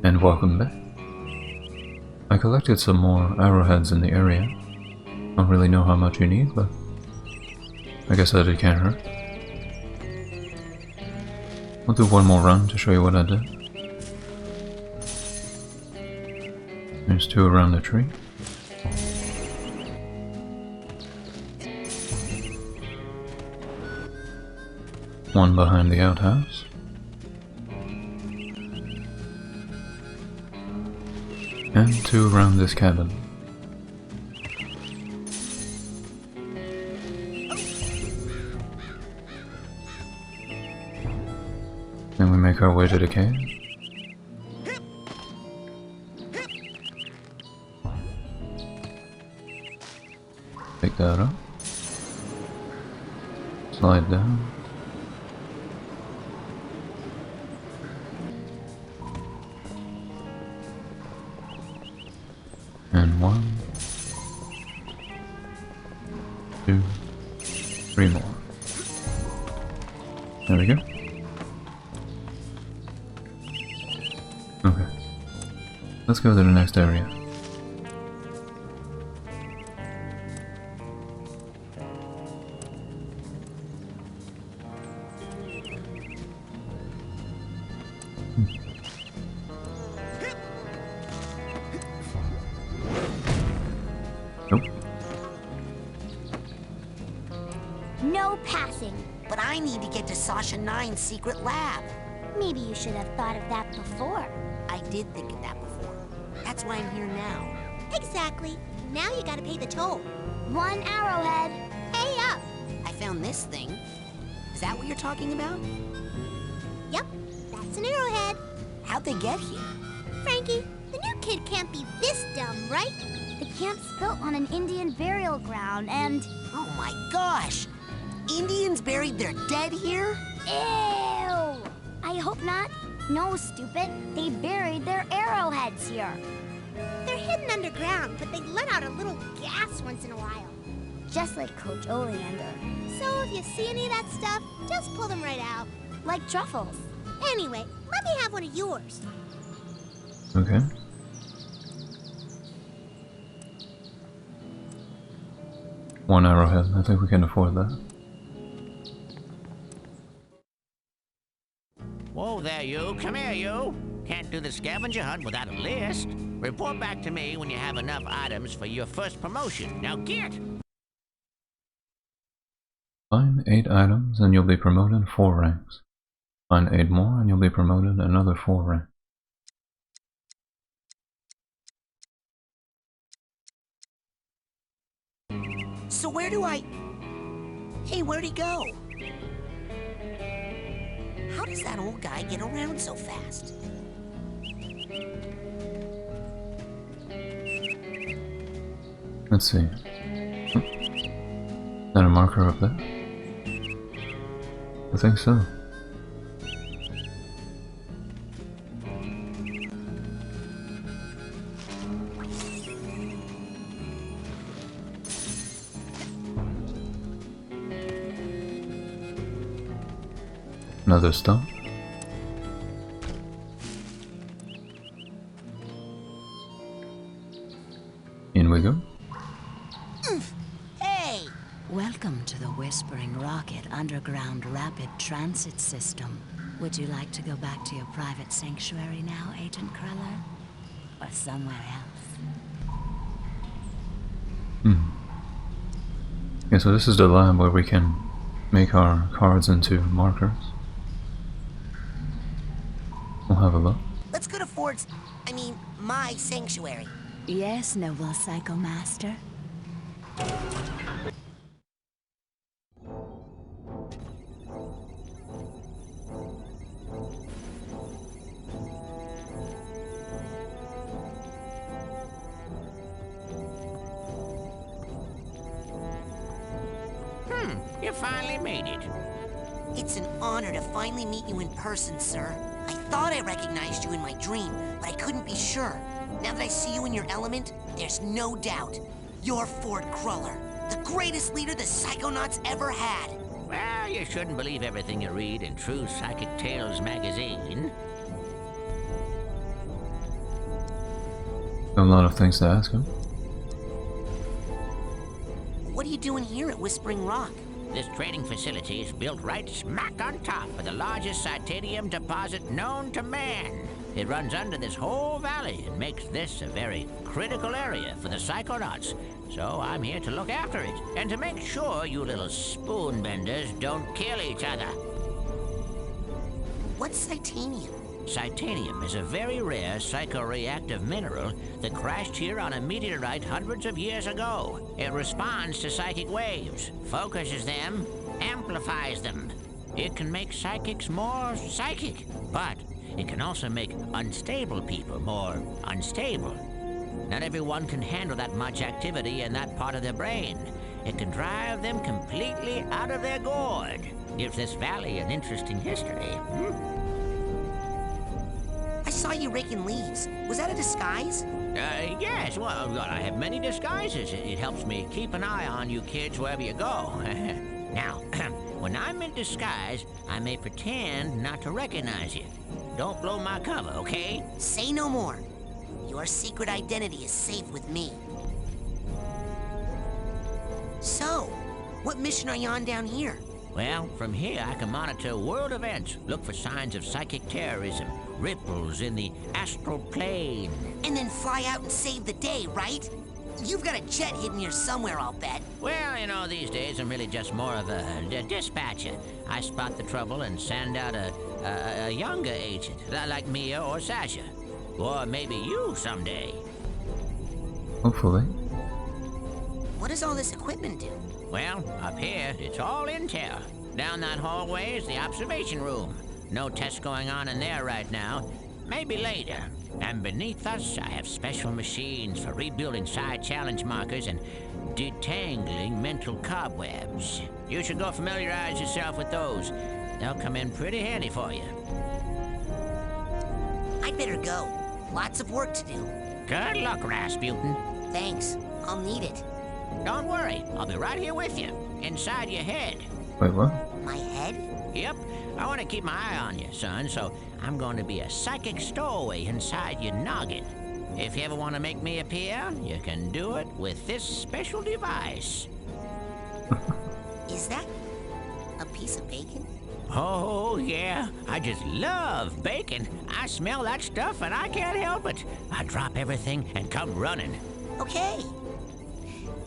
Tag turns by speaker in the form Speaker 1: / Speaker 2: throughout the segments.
Speaker 1: And welcome back. I collected some more arrowheads in the area. Don't really know how much you need, but I guess that it can't hurt. I'll do one more run to show you what I did. There's 2 around the tree. One behind the outhouse. And 2 around this cabin. And we make our way to the cave. Pick that up. Slide down. And 1, 2, 3 more. There we go. Okay. Let's go to the next area. Nope.
Speaker 2: No passing.
Speaker 3: But I need to get to Sasha 9's secret lab.
Speaker 2: Maybe you should have thought of that before.
Speaker 3: I did think of that before. That's why I'm here now.
Speaker 4: Exactly. Now you gotta pay the toll.
Speaker 2: 1 arrowhead.
Speaker 4: Pay up.
Speaker 3: I found this thing. Is that what you're talking about?
Speaker 4: Yep, that's an arrowhead.
Speaker 3: How'd they get here?
Speaker 4: Frankie, the new kid can't be this dumb, right?
Speaker 2: The camp's built on an Indian burial ground and...
Speaker 3: Oh my gosh! Indians buried their dead here?
Speaker 2: Ew! I hope not. No, stupid. They buried their arrowheads here.
Speaker 4: They're hidden underground, but they let out a little gas once in a while.
Speaker 2: Just like Coach Oleander.
Speaker 4: So if you see any of that stuff, just pull them right out.
Speaker 2: Like truffles.
Speaker 4: Anyway, let me have one of yours.
Speaker 1: Okay. One arrowhead. I think we can afford that.
Speaker 5: Whoa there, you. Come here, you. Can't do the scavenger hunt without a list. Report back to me when you have enough items for your first promotion. Now get!
Speaker 1: Find 8 items and you'll be promoted 4 ranks. Find 8 more and you'll be promoted another 4 ranks.
Speaker 3: So where do I... Hey, where'd he go? How does that old guy get around so fast?
Speaker 1: Let's see. Is that a marker up there? I think so. Another stump. In we go.
Speaker 3: Hey!
Speaker 6: Welcome to the Whispering Rocket Underground Rapid Transit System. Would you like to go back to your private sanctuary now, Agent Cruller? Or somewhere else?
Speaker 1: Okay, so this is the lab where we can make our cards into markers. We'll have a look.
Speaker 3: Let's go to Ford's... my sanctuary.
Speaker 6: Yes, noble Psycho Master.
Speaker 5: You finally made it.
Speaker 3: It's an honor to finally meet you in person, sir. I thought I recognized you in my dream, but I couldn't be sure. Now that I see you in your element, there's no doubt. You're Ford Cruller. The greatest leader the Psychonauts ever had.
Speaker 5: Well, you shouldn't believe everything you read in True Psychic Tales magazine.
Speaker 1: A lot of things to ask him.
Speaker 3: What are you doing here at Whispering Rock?
Speaker 5: This trading facility is built right smack on top of the largest titanium deposit known to man. It runs under this whole valley and makes this a very critical area for the Psychonauts. So I'm here to look after it, and to make sure you little spoon benders don't kill each other.
Speaker 3: What's titanium?
Speaker 5: Titanium is a very rare psychoreactive mineral that crashed here on a meteorite hundreds of years ago. It responds to psychic waves, focuses them, amplifies them. It can make psychics more psychic, but it can also make unstable people more unstable. Not everyone can handle that much activity in that part of their brain. It can drive them completely out of their gourd. Gives this valley an interesting history.
Speaker 3: I saw you raking leaves. Was that a disguise?
Speaker 5: Yes, well, I have many disguises. It helps me keep an eye on you kids wherever you go. Now, when I'm in disguise, I may pretend not to recognize you. Don't blow my cover, okay?
Speaker 3: Say no more. Your secret identity is safe with me. So, what mission are you on down here?
Speaker 5: Well, from here I can monitor world events, look for signs of psychic terrorism, ripples in the astral plane.
Speaker 3: And then fly out and save the day, right? You've got a jet hidden here somewhere, I'll bet.
Speaker 5: Well, you know, these days I'm really just more of a dispatcher. I spot the trouble and send out a younger agent, like Mia or Sasha. Or maybe you someday.
Speaker 1: Hopefully.
Speaker 3: What does all this equipment do?
Speaker 5: Well, up here, it's all intel. Down that hallway is the observation room. No tests going on in there right now. Maybe later. And beneath us, I have special machines for rebuilding side challenge markers and detangling mental cobwebs. You should go familiarize yourself with those. They'll come in pretty handy for you.
Speaker 3: I'd better go. Lots of work to do.
Speaker 5: Good luck, Rasputin.
Speaker 3: Thanks. I'll need it.
Speaker 5: Don't worry, I'll be right here with you, inside your head.
Speaker 1: Wait, what?
Speaker 3: My head?
Speaker 5: Yep, I want to keep my eye on you, son, so I'm going to be a psychic stowaway inside your noggin. If you ever want to make me appear, you can do it with this special device.
Speaker 3: Is that a piece of bacon?
Speaker 5: Oh, yeah, I just love bacon. I smell that stuff and I can't help it. I drop everything and come running.
Speaker 3: Okay.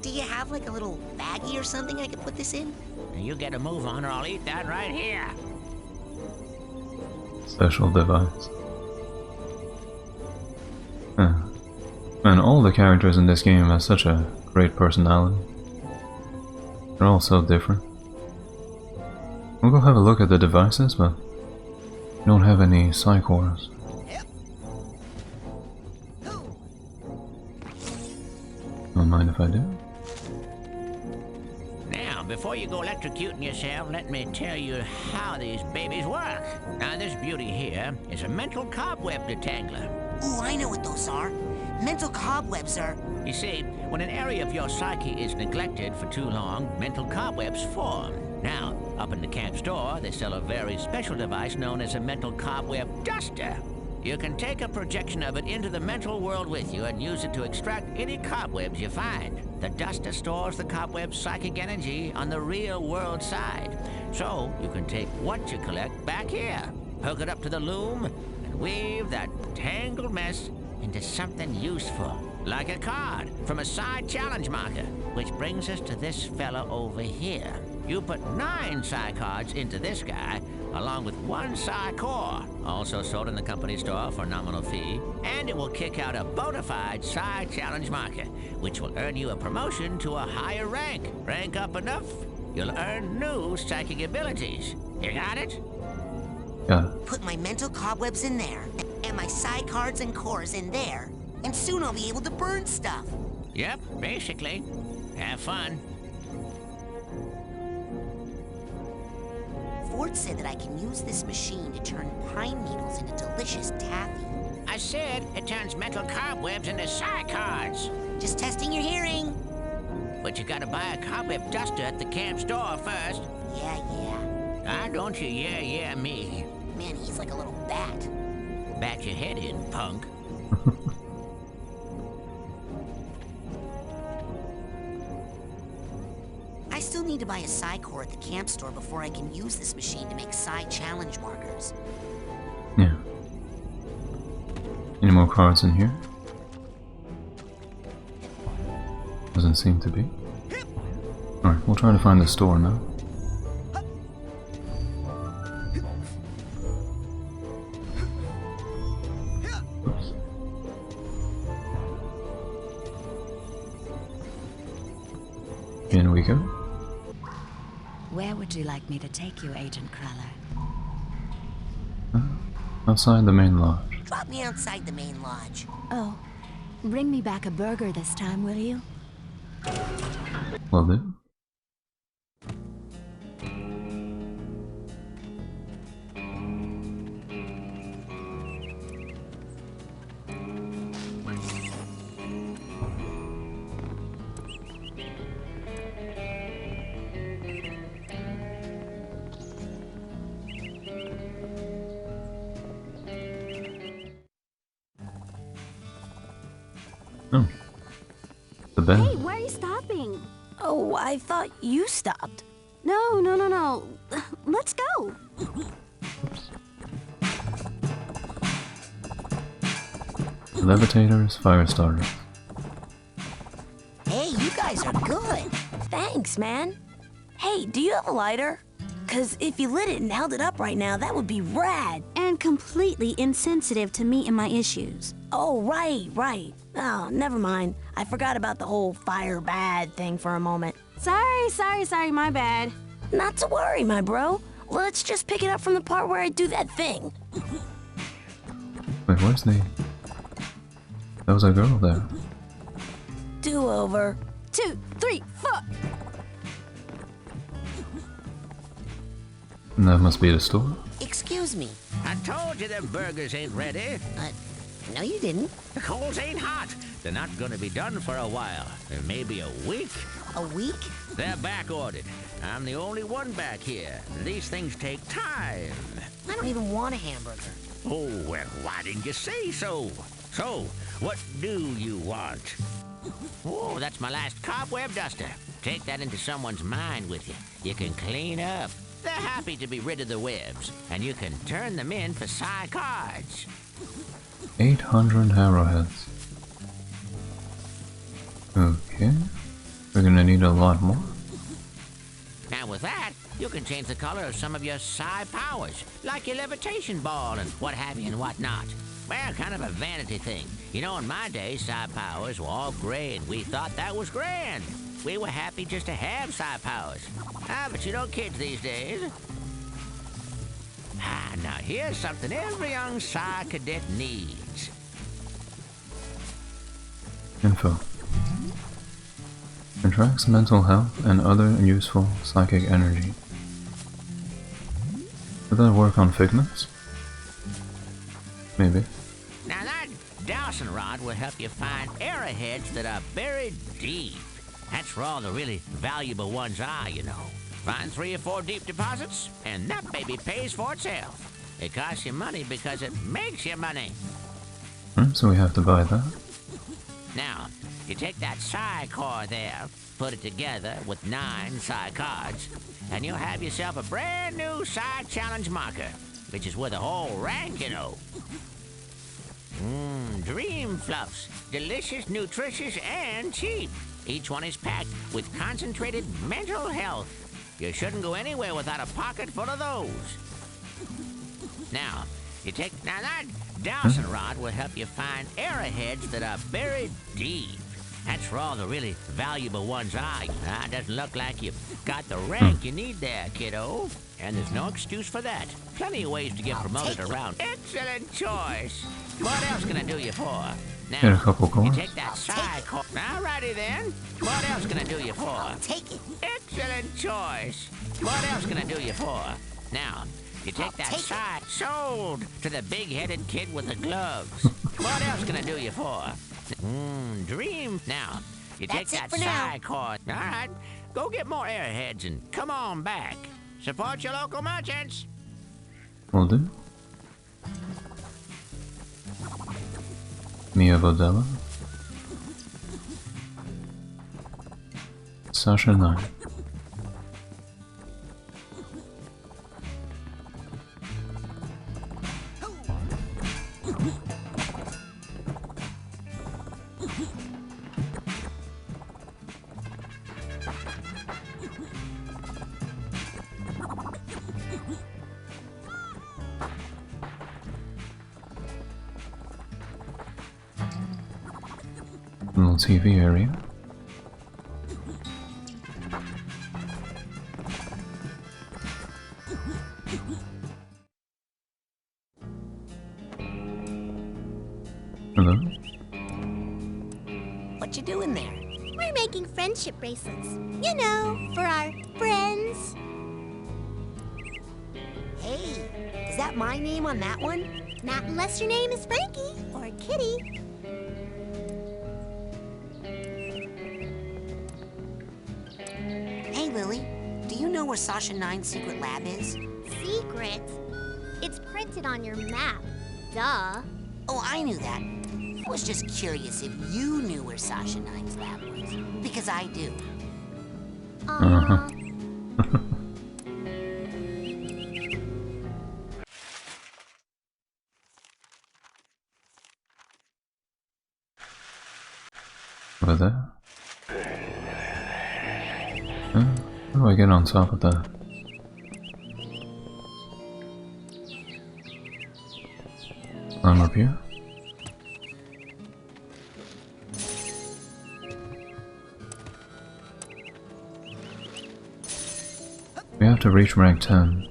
Speaker 3: Do you have like a little baggie or something I could put this in?
Speaker 5: You get a move on or I'll eat that right here.
Speaker 1: Special device. And all the characters in this game have such a great personality. They're all so different. We'll go have a look at the devices, but we don't have any PSI Cores. Don't mind if I do.
Speaker 5: Now, before you go electrocuting yourself, let me tell you how these babies work. Now, this beauty here is a mental cobweb detangler.
Speaker 3: Ooh, I know what those are. Mental cobwebs are...
Speaker 5: You see, when an area of your psyche is neglected for too long, mental cobwebs form. Now, up in the camp store, they sell a very special device known as a mental cobweb duster. You can take a projection of it into the mental world with you and use it to extract any cobwebs you find. The duster stores the cobweb's psychic energy on the real world side. So, you can take what you collect back here, hook it up to the loom, and weave that tangled mess into something useful, like a card from a side challenge marker, which brings us to this fella over here. You put 9 Psy cards into this guy, along with 1 Psy Core, also sold in the company store for a nominal fee, and it will kick out a bona fide Psy challenge marker, which will earn you a promotion to a higher rank. Rank up enough, you'll earn new psychic abilities. You got it?
Speaker 1: Yeah.
Speaker 3: Put my mental cobwebs in there, and my Psy cards and cores in there, and soon I'll be able to burn stuff.
Speaker 5: Yep, basically. Have fun.
Speaker 3: Ford said that I can use this machine to turn pine needles into delicious taffy.
Speaker 5: I said it turns mental cobwebs into Psy cards.
Speaker 3: Just testing your hearing.
Speaker 5: But you gotta buy a Cobweb Duster at the camp store first.
Speaker 3: Yeah.
Speaker 5: Ah, don't you yeah me.
Speaker 3: Man, he's like a little bat.
Speaker 5: Bat your head in, punk.
Speaker 3: I still need to buy a PSI Core at the camp store before I can use this machine to make PSI challenge markers.
Speaker 1: Yeah. Any more cards in here? Doesn't seem to be. Alright, we'll try to find the store now. Oops. In we go.
Speaker 6: Where would you like me to take you, Agent Cruller?
Speaker 1: Outside the main lodge.
Speaker 3: Drop me outside the main lodge.
Speaker 6: Oh, bring me back a burger this time, will you?
Speaker 1: Will do. Oh. The bed.
Speaker 2: Hey, why are you stopping?
Speaker 7: Oh, I thought you stopped.
Speaker 2: No. Let's go.
Speaker 1: Levitators, fire starters.
Speaker 3: Hey, you guys are good.
Speaker 7: Thanks, man. Hey, do you have a lighter? 'Cause if you lit it and held it up right now, that would be rad.
Speaker 2: And completely insensitive to me and my issues.
Speaker 7: Oh, right. Oh, never mind. I forgot about the whole fire bad thing for a moment.
Speaker 2: Sorry, my bad.
Speaker 7: Not to worry, my bro. Let's just pick it up from the part where I do that thing.
Speaker 1: Wait, where's the... There was a girl there.
Speaker 7: Do-over.
Speaker 2: 2, 3, 4.
Speaker 1: And that must be the store.
Speaker 3: Excuse me.
Speaker 5: I told you them burgers ain't ready.
Speaker 3: No you didn't.
Speaker 5: The coals ain't hot. They're not gonna be done for a while. Maybe a week.
Speaker 3: A week?
Speaker 5: They're back ordered. I'm the only one back here. These things take time.
Speaker 3: I don't even want a hamburger.
Speaker 5: Oh, well, why didn't you say so? So, what do you want? Oh, that's my last Cobweb Duster. Take that into someone's mind with you. You can clean up. They're happy to be rid of the webs, and you can turn them in for PSI cards.
Speaker 1: 800 arrowheads. Okay. We're gonna need a lot more.
Speaker 5: Now with that, you can change the color of some of your PSI powers, like your levitation ball and what have you and what not. Well, kind of a vanity thing. You know, in my day, PSI powers were all gray, and we thought that was grand. We were happy just to have PSI powers. But you know kids these days. Now here's something every young PSI cadet needs.
Speaker 1: Info. Attracts mental health and other useful psychic energy. Would that work on figments? Maybe.
Speaker 5: Now that Dowsing Rod will help you find arrowheads that are buried deep. That's where all the really valuable ones are, you know. Find 3 or 4 deep deposits, and that baby pays for itself. It costs you money because it makes you money.
Speaker 1: So we have to buy that.
Speaker 5: Now, you take that PSI Core there, put it together with 9 PSI cards, and you'll have yourself a brand new PSI challenge marker, which is worth a whole rank, you know. Dream Fluffs. Delicious, nutritious, and cheap. Each one is packed with concentrated mental health. You shouldn't go anywhere without a pocket full of those. Now that Dowsing Rod will help you find arrowheads that are buried deep. That's where all the really valuable ones are. It doesn't look like you've got the rank you need there, kiddo. And there's no excuse for that. Plenty of ways to get promoted around. Excellent choice. What else can I do you for? Now,
Speaker 1: Get a couple
Speaker 5: you
Speaker 1: coins.
Speaker 5: take that PSI Core. Alrighty then. What else can I do you for?
Speaker 3: Take it.
Speaker 5: Excellent choice. What else can I do you for? Now, you take that PSI sold to the big-headed kid with the gloves. What else can I do you for? Dream. Now,
Speaker 3: Fluff.
Speaker 5: You
Speaker 3: That's
Speaker 5: take
Speaker 3: it
Speaker 5: that
Speaker 3: for now.
Speaker 5: PSI Core. All right, go get more airheads and come on back. Support your local merchants.
Speaker 1: Will do. Mia Vodella. Sasha 9. Little TV area. Hello?
Speaker 3: What you doing there?
Speaker 4: We're making friendship bracelets. You know, for our friends.
Speaker 3: Hey, is that my name on that one?
Speaker 4: Not unless your name is Frankie or Kitty.
Speaker 3: Hey, Lily. Do you know where Sasha 9's secret lab is?
Speaker 2: Secret? It's printed on your map. Duh.
Speaker 3: Oh, I knew that. I was just curious if you knew where Sasha 9's lab was. Because I do.
Speaker 1: Uh-huh. Over there? How do I get on top of that? Climb up here? We have to reach rank 10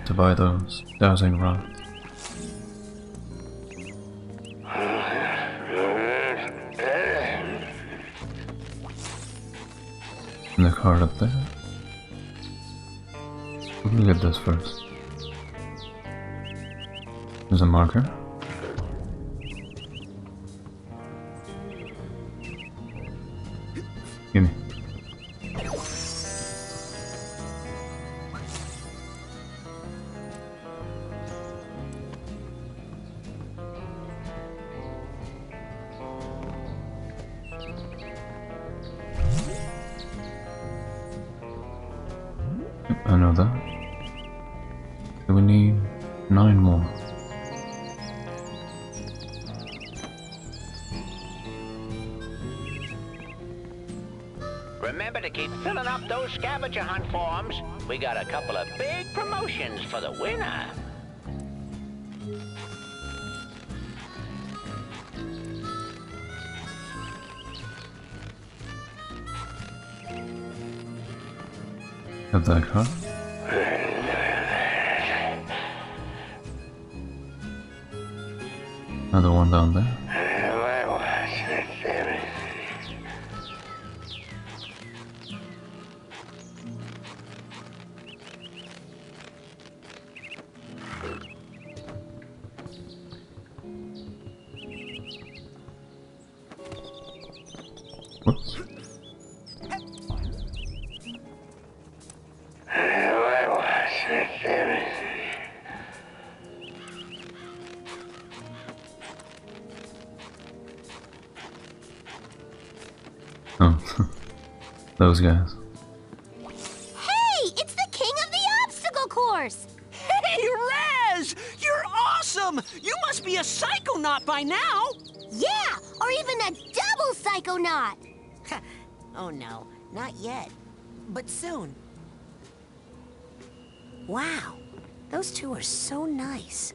Speaker 1: to buy those Dowsing Rods. And the card up there. Look at this first. There's a marker. Gimme. I know that. So we need 9 more.
Speaker 5: Remember to keep filling up those scavenger hunt forms. We got a couple of big promotions for the winner.
Speaker 1: Have that card. Another one down there. Whoops. Oh, those guys.
Speaker 2: Hey, it's the king of the obstacle course!
Speaker 8: Hey, Rez! You're awesome! You must be a Psychonaut by now!
Speaker 2: Yeah, or even a double Psychonaut!
Speaker 3: Oh no, not yet. But soon. Wow, those two are so nice.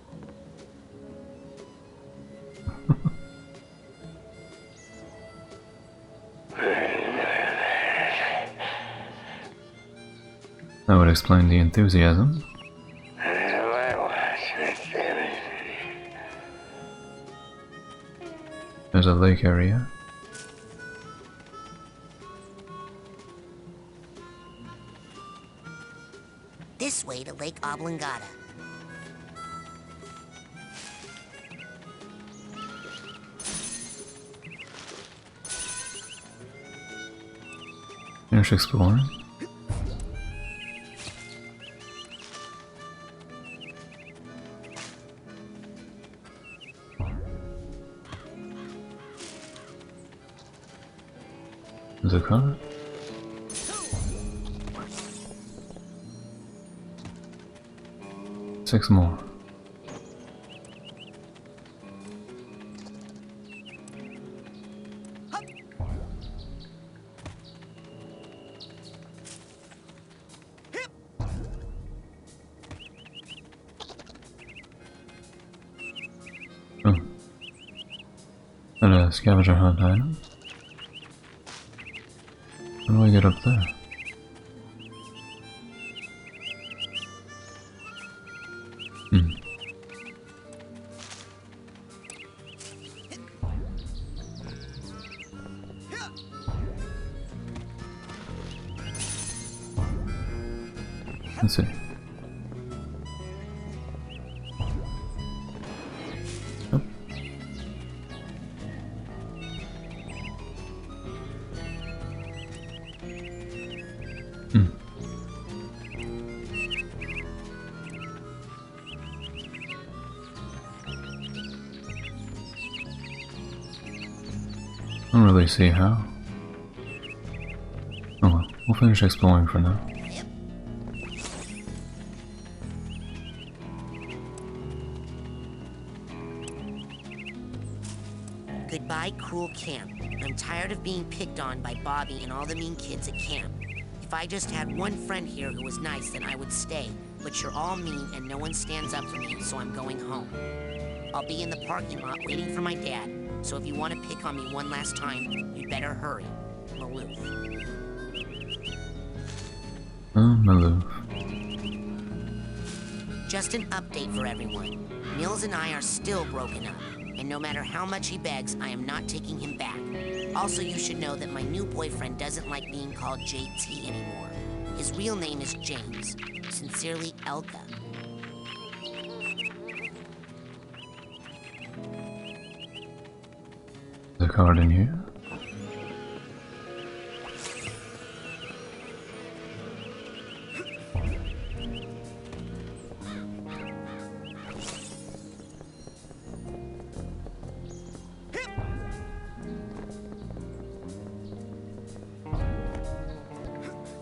Speaker 1: That would explain the enthusiasm. There's a lake area.
Speaker 3: This way to Lake Oblongata.
Speaker 1: Finish exploring. There's a car. Six more. Oh. And a scavenger hunt item. How do I get up there? Let's see. Oh. I don't really see how. Oh well, we'll finish exploring for now.
Speaker 3: Goodbye, cruel camp. I'm tired of being picked on by Bobby and all the mean kids at camp. If I just had one friend here who was nice, then I would stay. But you're all mean and no one stands up for me, so I'm going home. I'll be in the parking lot waiting for my dad, so if you want to pick on me one last time, you'd better hurry. Maloof.
Speaker 1: Maloof.
Speaker 3: Just an update for everyone. Nils and I are still broken up. And no matter how much he begs, I am not taking him back. Also, you should know that my new boyfriend doesn't like being called JT anymore. His real name is James. Sincerely, Elka.
Speaker 1: The card in here.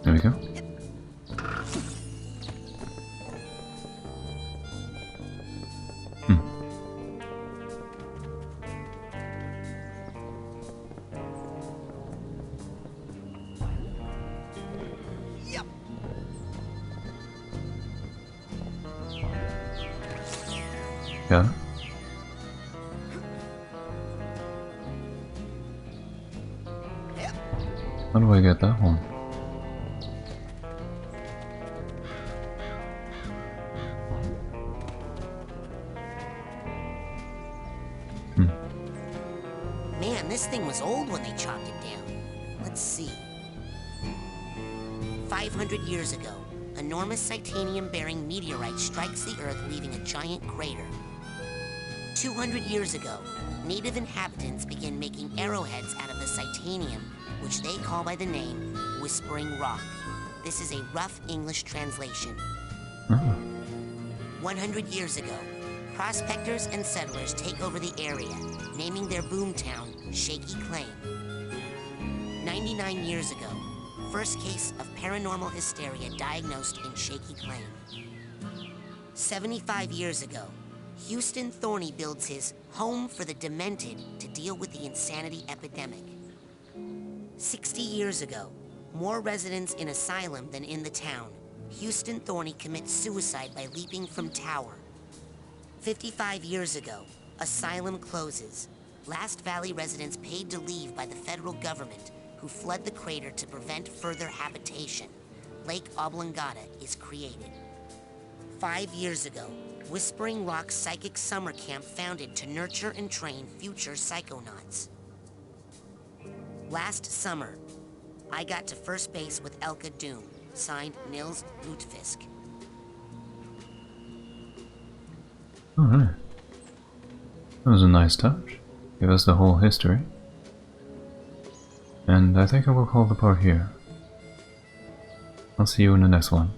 Speaker 1: There we go. Yeah. How do I get that one?
Speaker 3: Man, this thing was old when they chopped it down. Let's see. 500 years ago, enormous titanium-bearing meteorite strikes the Earth, leaving a giant crater. 200 years ago, native inhabitants began making arrowheads out of the titanium, which they call by the name Whispering Rock. This is a rough English translation. 100 years ago, prospectors and settlers take over the area, naming their boomtown Shaky Claim. 99 years ago, first case of paranormal hysteria diagnosed in Shaky Claim. 75 years ago, Houston Thorny builds his Home for the Demented to deal with the insanity epidemic. 60 years ago, more residents in asylum than in the town. Houston Thorny commits suicide by leaping from tower. 55 years ago, asylum closes. Last Valley residents paid to leave by the federal government, who flood the crater to prevent further habitation. Lake Oblongata is created. 5 years ago, Whispering Rock Psychic Summer Camp founded to nurture and train future Psychonauts. Last summer, I got to first base with Elka Doom, signed Nils Lutefisk.
Speaker 1: Alright. That was a nice touch. Give us the whole history. And I think I will call the part here. I'll see you in the next one.